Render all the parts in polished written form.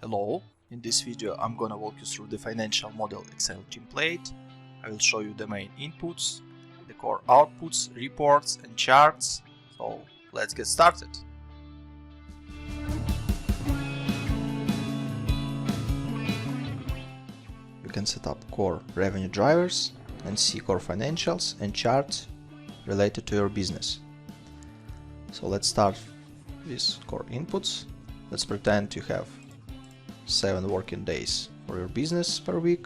Hello, in this video I'm gonna walk you through the financial model Excel template. I will show you the main inputs, the core outputs, reports and charts. So let's get started. You can set up core revenue drivers and see core financials and charts related to your business. So let's start with core inputs. Let's pretend you have 7 working days for your business per week.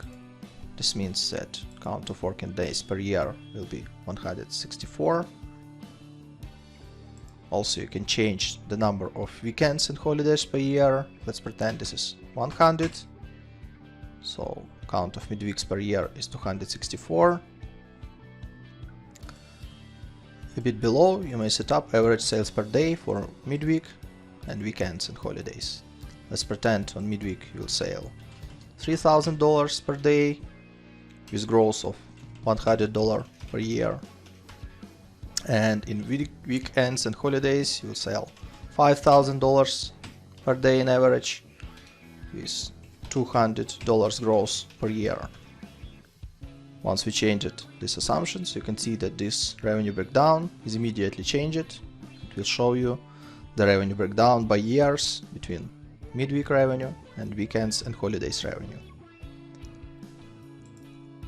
This means that count of working days per year will be 164. Also, you can change the number of weekends and holidays per year. Let's pretend this is 100. So count of midweeks per year is 264. A bit below, you may set up average sales per day for midweek and weekends and holidays. Let's pretend on midweek you will sell $3,000 per day with growth of $100 per year, and in weekends and holidays you will sell $5,000 per day in average with $200 growth per year. Once we changed these assumptions, you can see that this revenue breakdown is immediately changed. It will show you the revenue breakdown by years between midweek revenue and weekends and holidays revenue.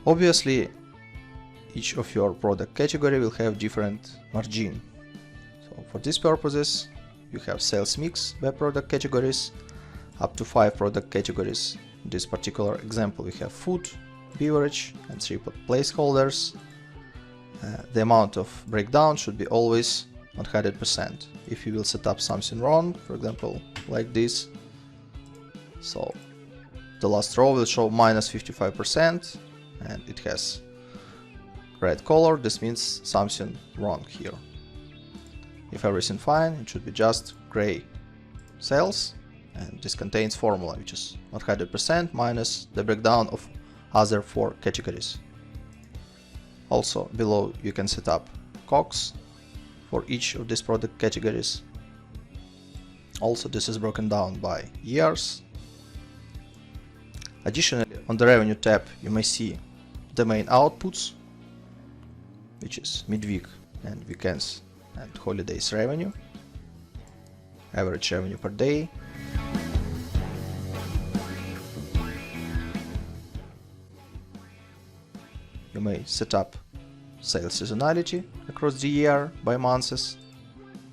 Obviously, each of your product category will have different margin. So for these purposes, you have sales mix by product categories, up to 5 product categories. In this particular example, we have food, beverage and 3 placeholders. The amount of breakdown should be always 100%. If you will set up something wrong, for example, like this, so the last row will show minus 55% and it has red color. This means something wrong here. If everything fine, it should be just gray cells, and this contains formula, which is 100% minus the breakdown of other 4 categories. Also below you can set up COGS for each of these product categories. Also, this is broken down by years. Additionally, on the revenue tab you may see the main outputs, which is midweek and weekends and holidays revenue, average revenue per day, you may set up sales seasonality across the year by months.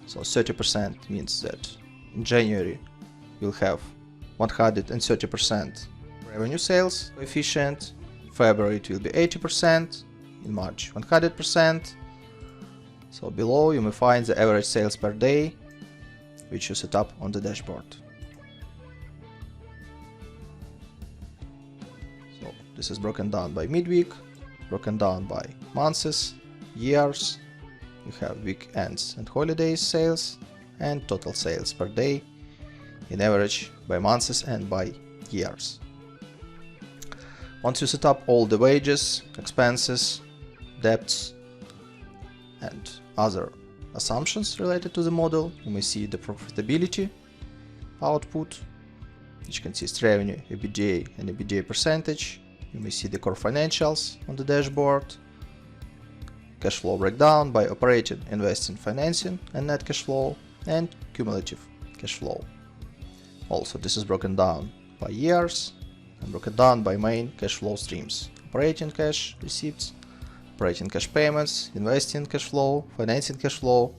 So 30% means that in January you'll have 130% revenue sales coefficient, in February it will be 80%, in March 100%. So below you may find the average sales per day, which you set up on the dashboard. So this is broken down by midweek, broken down by months, years. You have weekends and holidays sales and total sales per day in average by months and by years. Once you set up all the wages, expenses, debts and other assumptions related to the model, you may see the profitability output, which consists revenue, EBITDA and EBITDA percentage. You may see the core financials on the dashboard, cash flow breakdown by operating, investing, financing and net cash flow, and cumulative cash flow. Also, this is broken down by years and broken down by main cash flow streams: operating cash receipts, operating cash payments, investing cash flow, financing cash flow,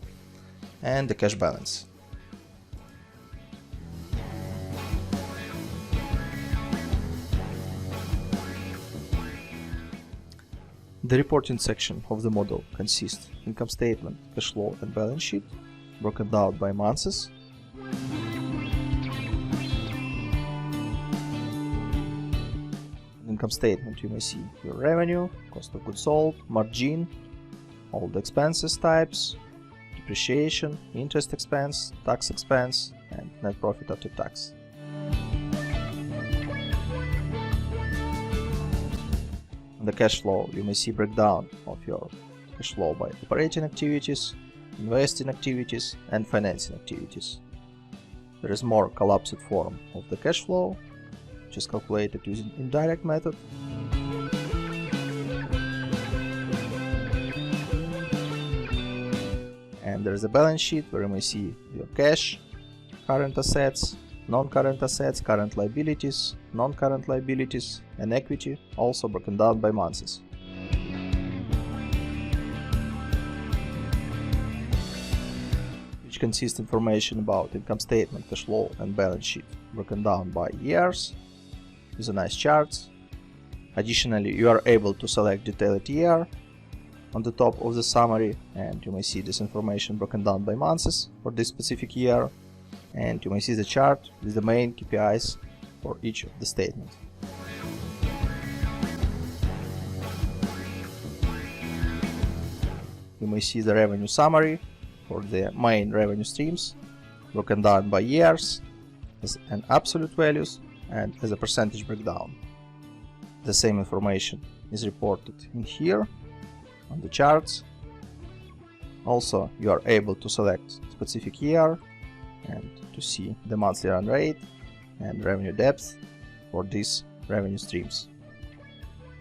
and the cash balance. The reporting section of the model consists income statement, cash flow and balance sheet, broken down by months. Income statement you may see your revenue, cost of goods sold, margin, all the expenses types, depreciation, interest expense, tax expense and net profit after tax. On the cash flow you may see breakdown of your cash flow by operating activities, investing activities and financing activities. there is more collapsed form of the cash flow, which is calculated using indirect method. And there is a balance sheet where you may see your cash, current assets, non-current assets, current liabilities, non-current liabilities, and equity, also broken down by months. Which consists information about income statement, cash flow, and balance sheet broken down by years with a nice charts. Additionally, you are able to select detailed year on the top of the summary, and you may see this information broken down by months for this specific year, and you may see the chart with the main KPIs for each of the statements. You may see the revenue summary for the main revenue streams broken down by years as an absolute values and as a percentage breakdown. The same information is reported in here on the charts. Also, you are able to select specific year and to see the monthly run rate and revenue depth for these revenue streams.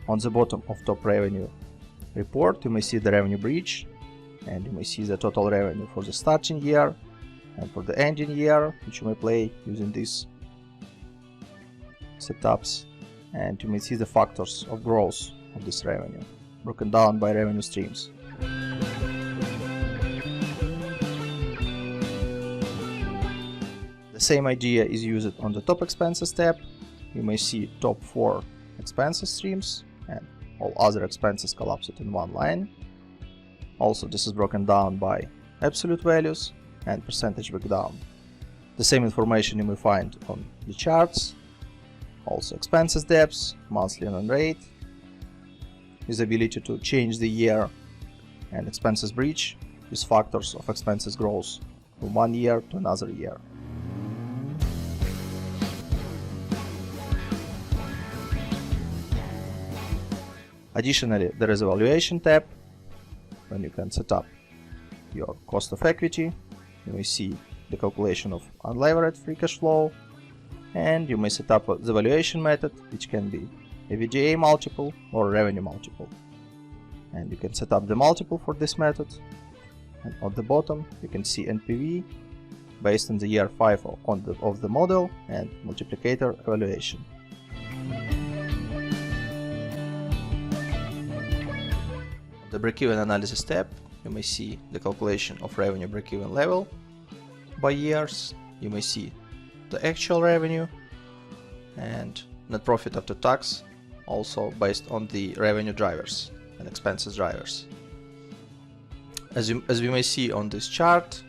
On the bottom of top revenue report, you may see the revenue bridge, and you may see the total revenue for the starting year and for the ending year, which you may play using these setups, and you may see the factors of growth of this revenue broken down by revenue streams. The same idea is used on the top expenses tab. You may see top 4 expenses streams and all other expenses collapsed in one line. Also, this is broken down by absolute values and percentage breakdown. The same information you may find on the charts. Also, expenses depths, monthly run rate, with the ability to change the year, and expenses bridge with factors of expenses growth from one year to another year. Additionally, there is a valuation tab when you can set up your cost of equity. You may see the calculation of unlevered free cash flow, and you may set up the valuation method, which can be EBITDA multiple or revenue multiple. And you can set up the multiple for this method. And on the bottom, you can see NPV based on the year 5 of the model and multiplicator evaluation. On the break-even analysis tab, you may see the calculation of revenue break-even level by years. You may see the actual revenue and net profit after tax, also based on the revenue drivers and expenses drivers. As we may see on this chart,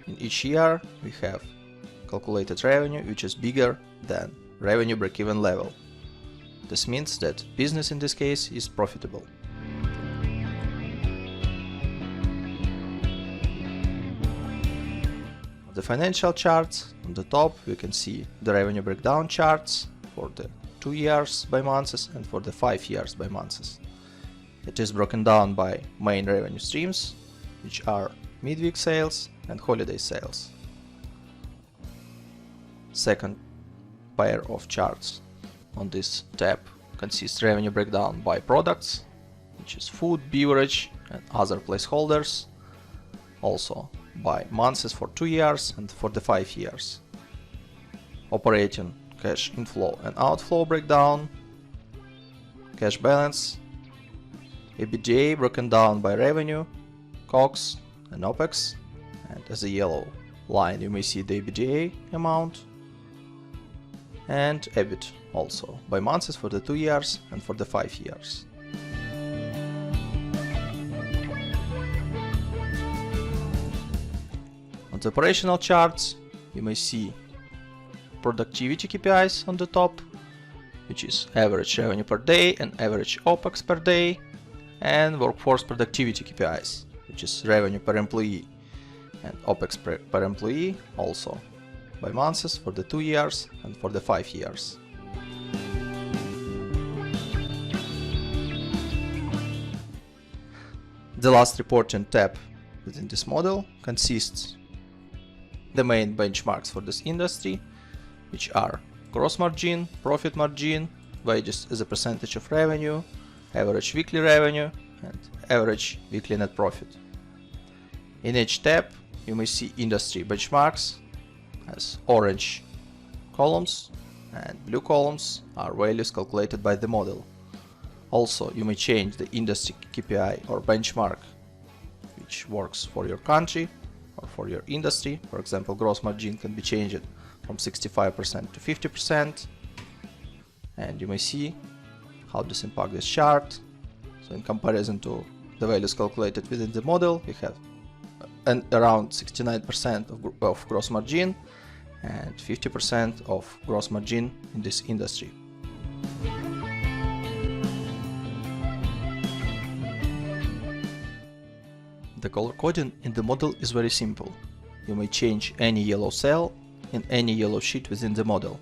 in each year we have calculated revenue which is bigger than revenue break-even level. This means that business in this case is profitable. On the financial charts, on the top we can see the revenue breakdown charts for the 2 years by months and for the 5 years by months. It is broken down by main revenue streams, which are midweek sales and holiday sales. Second pair of charts on this tab consists revenue breakdown by products, which is food, beverage and other placeholders, also by months for 2 years and for the 5 years. Operating cash inflow and outflow breakdown, cash balance, EBITDA broken down by revenue, COGS and OPEX, and as a yellow line you may see the EBITDA amount, and EBIT also by months for the 2 years and for the 5 years. On the operational charts you may see productivity KPIs on the top, which is average revenue per day and average OPEX per day, and workforce productivity KPIs, which is revenue per employee and OPEX per employee, also by months for the 2 years and for the 5 years. The last reporting tab within this model consists the main benchmarks for this industry, which are gross margin, profit margin, wages as a percentage of revenue, average weekly revenue, and average weekly net profit. In each tab, you may see industry benchmarks as orange columns and blue columns are values calculated by the model. Also, you may change the industry KPI or benchmark which works for your country or for your industry. For example, gross margin can be changed from 65% to 50%, and you may see how this impacts this chart. So in comparison to the values calculated within the model, we have around 69% of gross margin and 50% of gross margin in this industry. The color coding in the model is very simple. You may change any yellow cell in any yellow sheet within the model.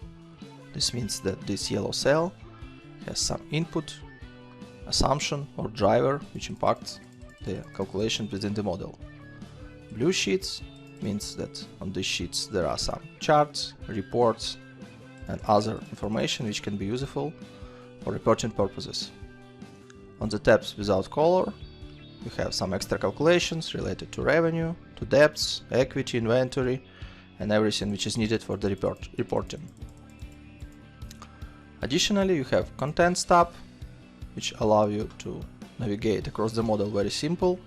This means that this yellow cell has some input, assumption or driver which impacts the calculation within the model. Blue sheets means that on these sheets there are some charts, reports and other information which can be useful for reporting purposes. On the tabs without color, you have some extra calculations related to revenue, to debts, equity, inventory and everything which is needed for the reporting. Additionally, you have Contents tab, which allow you to navigate across the model very simple.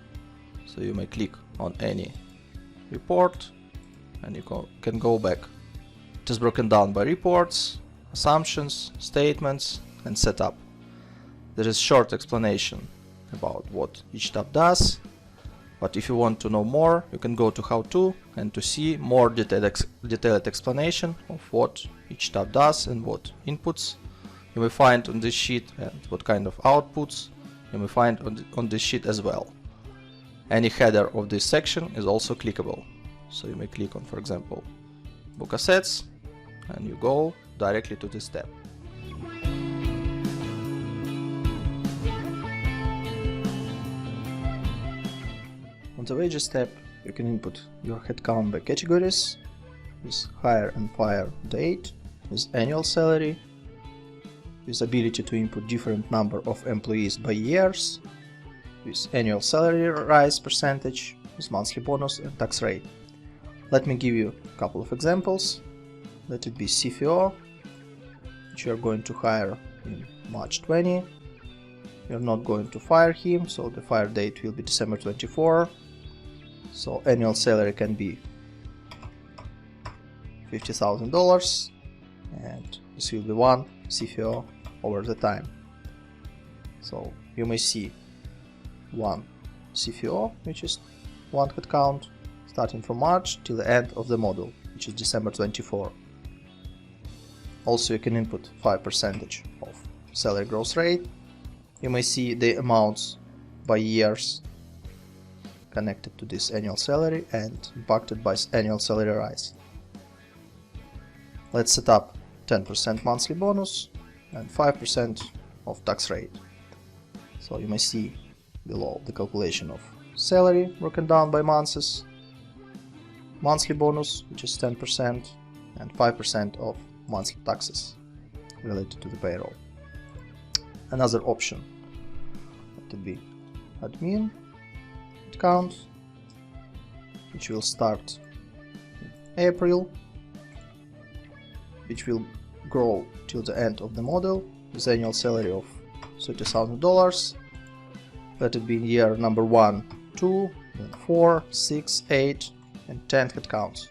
So you may click on any report and you can go back. It is broken down by reports, assumptions, statements and setup. There is short explanation about what each tab does, but if you want to know more, you can go to How To and to see more detailed explanation of what each tab does and what inputs you may find on this sheet and what kind of outputs you may find on this sheet as well. Any header of this section is also clickable, so you may click on, for example, Book Assets and you go directly to this tab. On the Wages tab, you can input your headcount by categories, with hire and fire date, with annual salary, with ability to input different number of employees by years, with annual salary rise percentage, with monthly bonus and tax rate. Let me give you a couple of examples. Let it be CFO, which you are going to hire in March 20. You're not going to fire him, so the fire date will be December 24. So annual salary can be $50,000 and this will be one CFO over the time. So you may see one CFO, which is one headcount starting from March till the end of the model, which is December 24. Also you can input 5% of salary growth rate. You may see the amounts by years connected to this annual salary and impacted by annual salary rise. Let's set up 10% monthly bonus and 5% of tax rate. So you may see below the calculation of salary broken down by months, monthly bonus, which is 10%, and 5% of monthly taxes related to the payroll. Another option would be admin headcount, which will start in April, which will grow till the end of the model with annual salary of $30,000. Let it be in year number 1, 2, then 4, 6, 8 and 10 headcounts.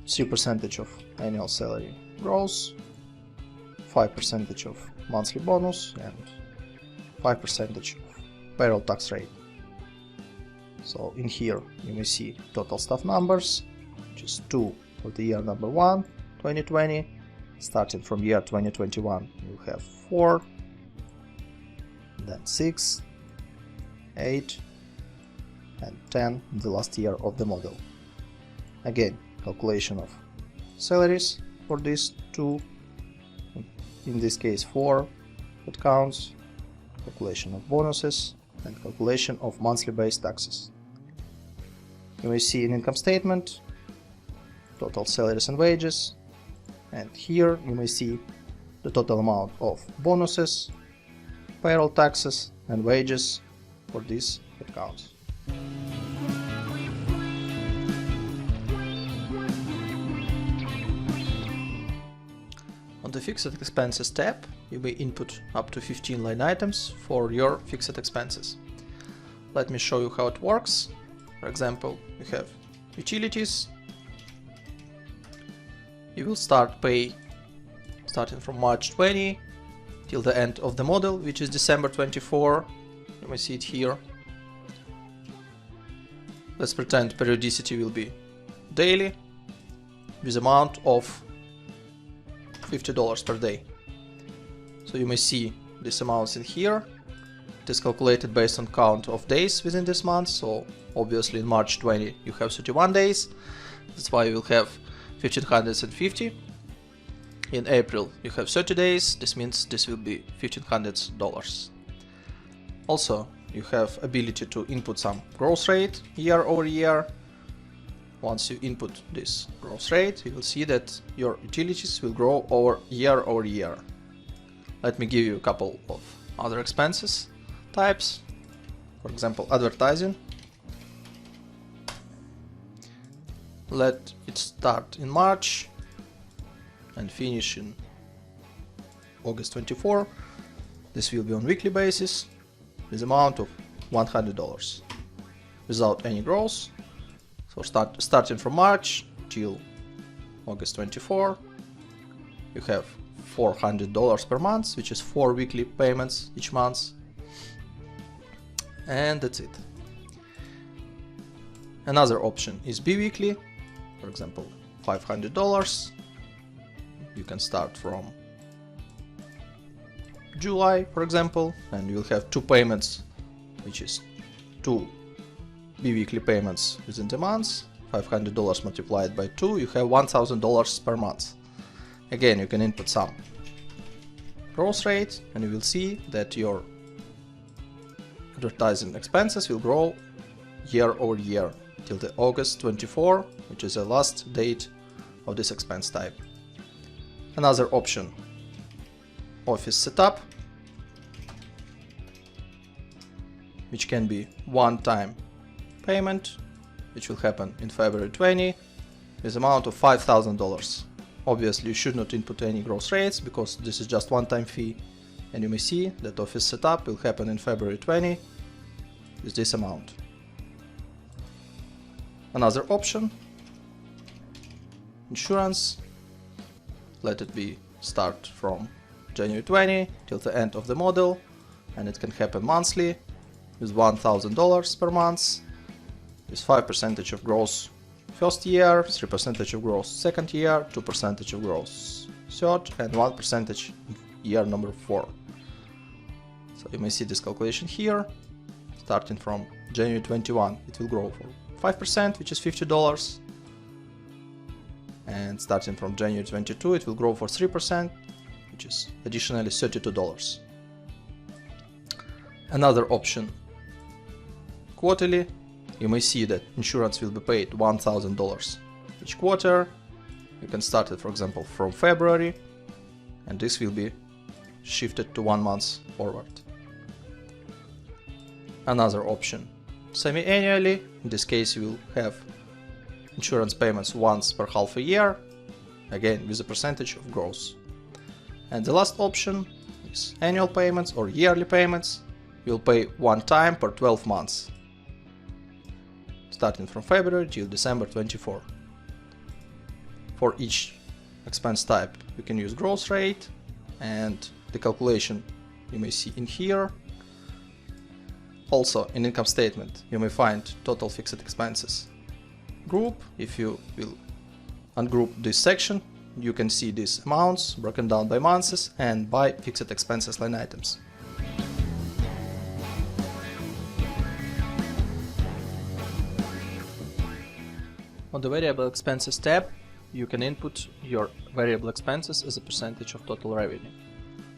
3% of annual salary growth, 5% of monthly bonus and 5% of payroll tax rate. So in here you may see total staff numbers, which is 2 for the year number 1, 2020. Starting from year 2021 you have 4, then 6, 8 and 10 in the last year of the model. Again, calculation of salaries for these two, in this case 4 headcounts, calculation of bonuses and calculation of monthly based taxes. You may see an income statement total salaries and wages, and here you may see the total amount of bonuses, payroll taxes and wages for these accounts. On the fixed expenses tab, you may input up to 15 line items for your fixed expenses. Let me show you how it works. For example, you have utilities. You will start pay starting from March 20 till the end of the model, which is December 24. You may see it here. Let's pretend periodicity will be daily with amount of $50 per day. So you may see these amounts in here. It is calculated based on count of days within this month. So obviously in March 20 you have 31 days. That's why you will have 1550. In April you have 30 days. This means this will be $1500. Also, you have ability to input some growth rate year over year. Once you input this growth rate, you will see that your utilities will grow year over year. Let me give you a couple of other expenses types. For example, advertising. Let it start in March and finish in August 24. This will be on weekly basis with amount of $100 without any growth. So starting from March till August 24, you have $400 per month, which is 4 weekly payments each month. And that's it. Another option is bi-weekly. For example, $500. You can start from July, for example, and you will have 2 payments, which is 2 bi-weekly payments within the month. $500 multiplied by 2, you have $1000 per month. Again, you can input some growth rate and you will see that your advertising expenses will grow year over year till the August 24, which is the last date of this expense type. Another option, office setup, which can be one-time payment, which will happen in February 20 with amount of $5000. Obviously you should not input any growth rates because this is just one-time fee, and you may see that office setup will happen in February 20 with this amount. Another option, insurance, let it be start from January 20 till the end of the model, and it can happen monthly with $1000 per month, with 5% of growth first year, 3% of growth second year, 2% of growth third, and 1% year number 4. So you may see this calculation here. Starting from January 21, it will grow for 5%, which is $50. And starting from January 22, it will grow for 3%, which is additionally $32. Another option, quarterly. You may see that insurance will be paid $1000 each quarter. You can start it, for example, from February, and this will be shifted to 1 month forward. Another option, semi-annually. In this case, you will have insurance payments once per half a year, again with a percentage of growth. And the last option is annual payments or yearly payments. You'll pay one time per 12 months, starting from February till December 24. For each expense type, you can use growth rate, and the calculation you may see in here. Also, in income statement, you may find total fixed expenses group. If you will ungroup this section, you can see these amounts broken down by months and by fixed expenses line items. On the variable expenses tab, you can input your variable expenses as a percentage of total revenue.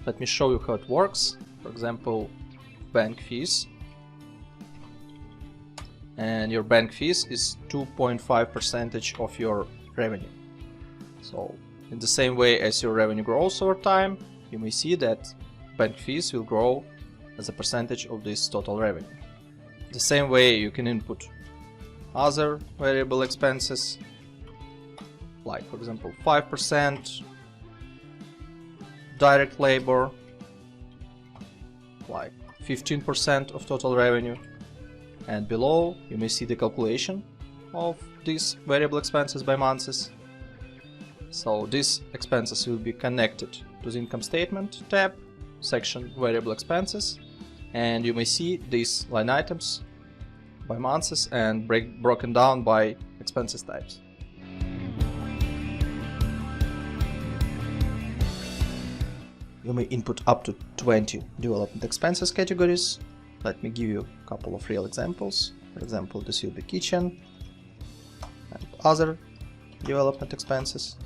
Let me show you how it works. For example, bank fees. And your bank fees is 2.5% of your revenue. So in the same way as your revenue grows over time, you may see that bank fees will grow as a percentage of this total revenue. The same way you can input other variable expenses, like for example 5%, direct labor, like 15% of total revenue, and below you may see the calculation of these variable expenses by months. So these expenses will be connected to the income statement tab, section variable expenses, and you may see these line items by months and broken down by expenses types. You may input up to 20 development expenses categories. Let me give you a couple of real examples. For example, this will be kitchen and other development expenses.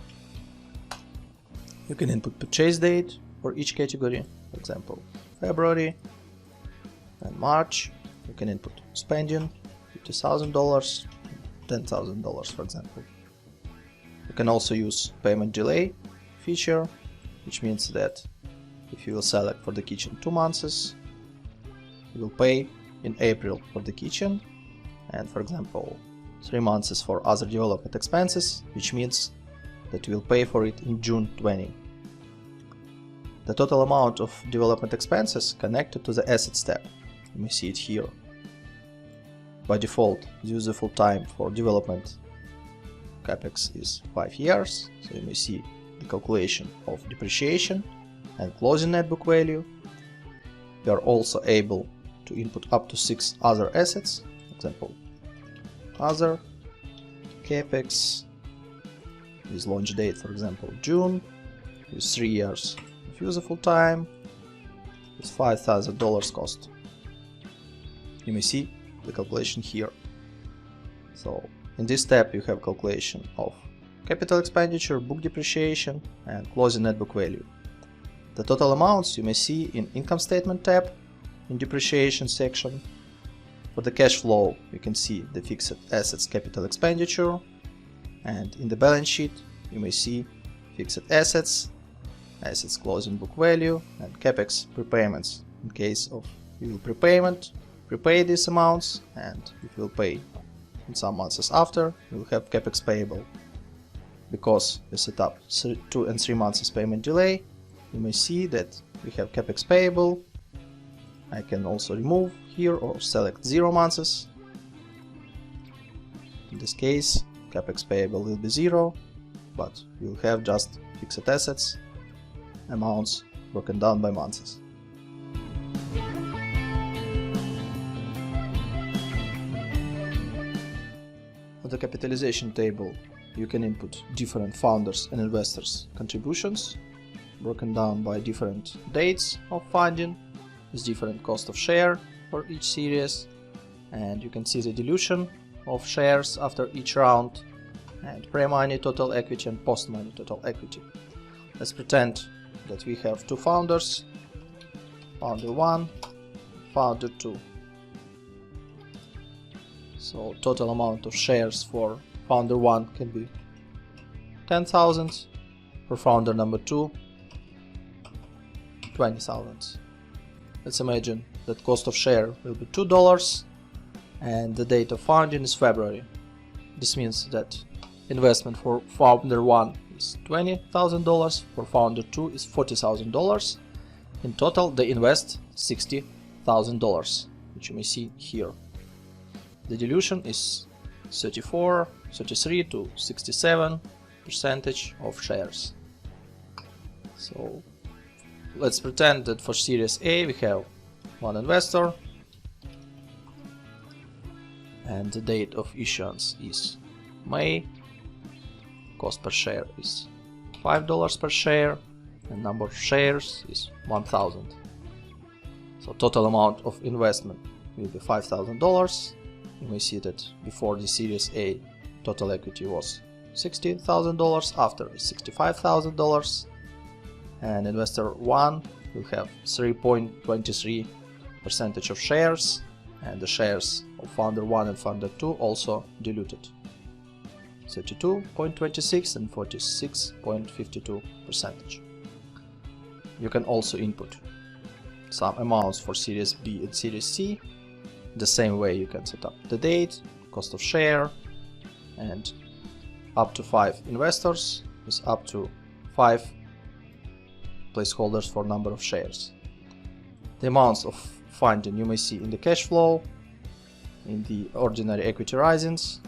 You can input purchase date for each category, for example February and March. You can input spending $50,000, $10,000 for example. You can also use payment delay feature, which means that if you will select for the kitchen 2 months, you will pay in April for the kitchen, and for example 3 months for other development expenses, which means that you will pay for it in June 20. The total amount of development expenses connected to the assets tab. You may see it here. By default, the useful time for development capex is 5 years, so you may see the calculation of depreciation and closing net book value. You are also able to input up to 6 other assets, for example other capex with launch date, for example June, with 3 years of useful time, with $5,000 cost. You may see the calculation here. So in this tab you have calculation of capital expenditure, book depreciation, and closing net book value. The total amounts you may see in income statement tab, in depreciation section. For the cash flow you can see the fixed assets capital expenditure, and in the balance sheet you may see fixed assets, assets closing book value, and capex prepayments. In case of you will prepay these amounts, and if you will pay in some months after, you will have capex payable. Because you set up 2 and 3 months payment delay, you may see that we have capex payable. I can also remove here or select 0 months. In this case, capex payable will be 0, but we will have just fixed assets amounts broken down by months. On the capitalization table, you can input different founders and investors' contributions, broken down by different dates of funding, with different cost of share for each series, and you can see the dilution of shares after each round, and pre-money total equity and post-money total equity. Let's pretend that we have 2 founders, founder 1, founder 2. So total amount of shares for founder 1 can be 10,000, for founder number 2 20,000. Let's imagine that cost of share will be $2 and the date of founding is February. This means that investment for founder 1 is $20,000, for founder 2 is $40,000. In total they invest $60,000, which you may see here. The dilution is 33 to 67% of shares. So let's pretend that for Series A we have 1 investor and the date of issuance is May, cost per share is $5 per share, and number of shares is 1,000. So total amount of investment will be $5,000. You may see that before the Series A total equity was $60,000, after is $65,000, and investor 1 will have 3.23% of shares, and the shares of founder 1 and founder 2 also diluted. 32.26 and 46.52%. You can also input some amounts for Series B and Series C. The same way you can set up the date, cost of share, and up to 5 investors with up to 5 placeholders for number of shares. The amounts of funding you may see in the cash flow, in the ordinary equity risings,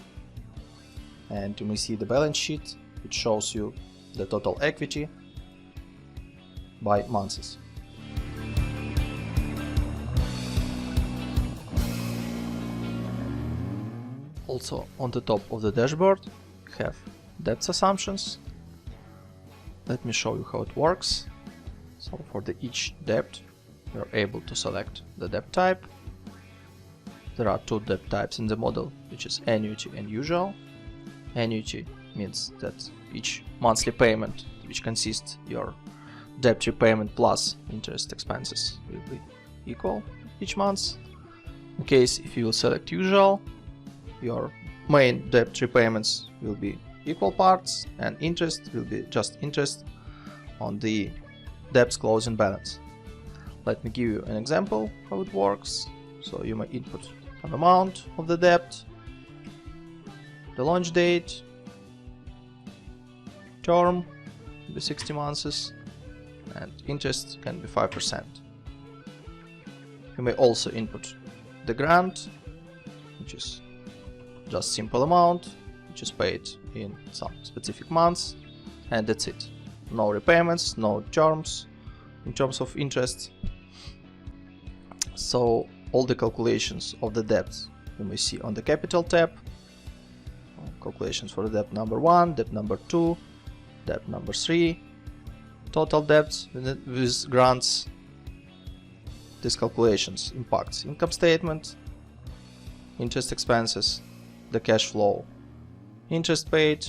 and you may see the balance sheet, which shows you the total equity by months. Also on the top of the dashboard you have debt assumptions. Let me show you how it works. So for each debt you are able to select the debt type. There are 2 debt types in the model, which is annuity and usual. Annuity means that each monthly payment, which consists your debt repayment plus interest expenses, will be equal each month. In case if you will select usual, your main debt repayments will be equal parts and interest will be just interest on the debt's closing balance. Let me give you an example how it works. So you may input an amount of the debt, the launch date, term will be 60 months, and interest can be 5%. You may also input the grant, which is just simple amount, which is paid in some specific months, and that's it. No repayments, no terms in terms of interest. So all the calculations of the debt you may see on the capital tab. Calculations for debt number 1, debt number 2, debt number 3, total debts with grants. These calculations impacts income statement, interest expenses, the cash flow, interest paid,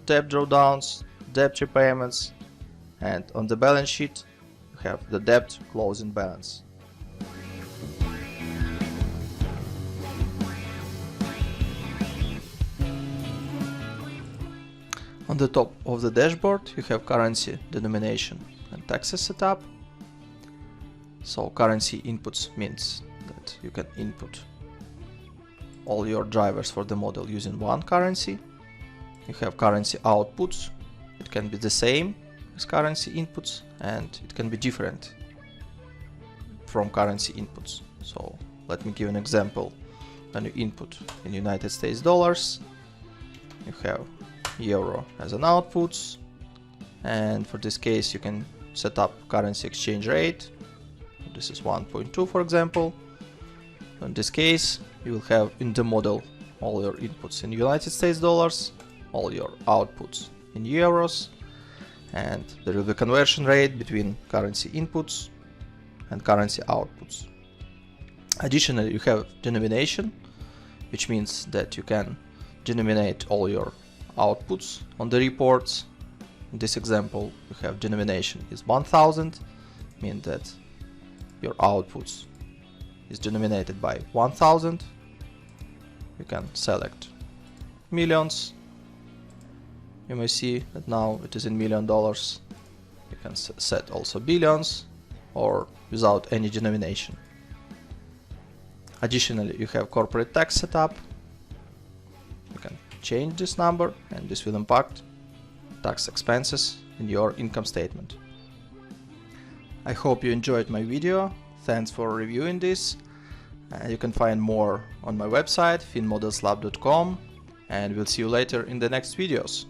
debt drawdowns, debt repayments, and on the balance sheet you have the debt closing balance. On the top of the dashboard you have currency, denomination, and taxes setup. So currency inputs means that you can input all your drivers for the model using one currency. You have currency outputs. It can be the same as currency inputs and it can be different from currency inputs. So let me give an example. When you input in United States dollars, you have euro as an outputs, and for this case you can set up currency exchange rate. This is 1.2 for example. In this case you will have in the model all your inputs in United States dollars, all your outputs in euros, and there will be conversion rate between currency inputs and currency outputs. Additionally you have denomination, which means that you can denominate all your outputs on the reports. In this example you have denomination is 1000, mean that your outputs is denominated by 1000. You can select millions. You may see that now it is in $1,000,000. You can set also billions or without any denomination. Additionally you have corporate tax setup. You can change this number and this will impact tax expenses in your income statement. I hope you enjoyed my video. Thanks for reviewing this. You can find more on my website finmodelslab.com, and we'll see you later in the next videos.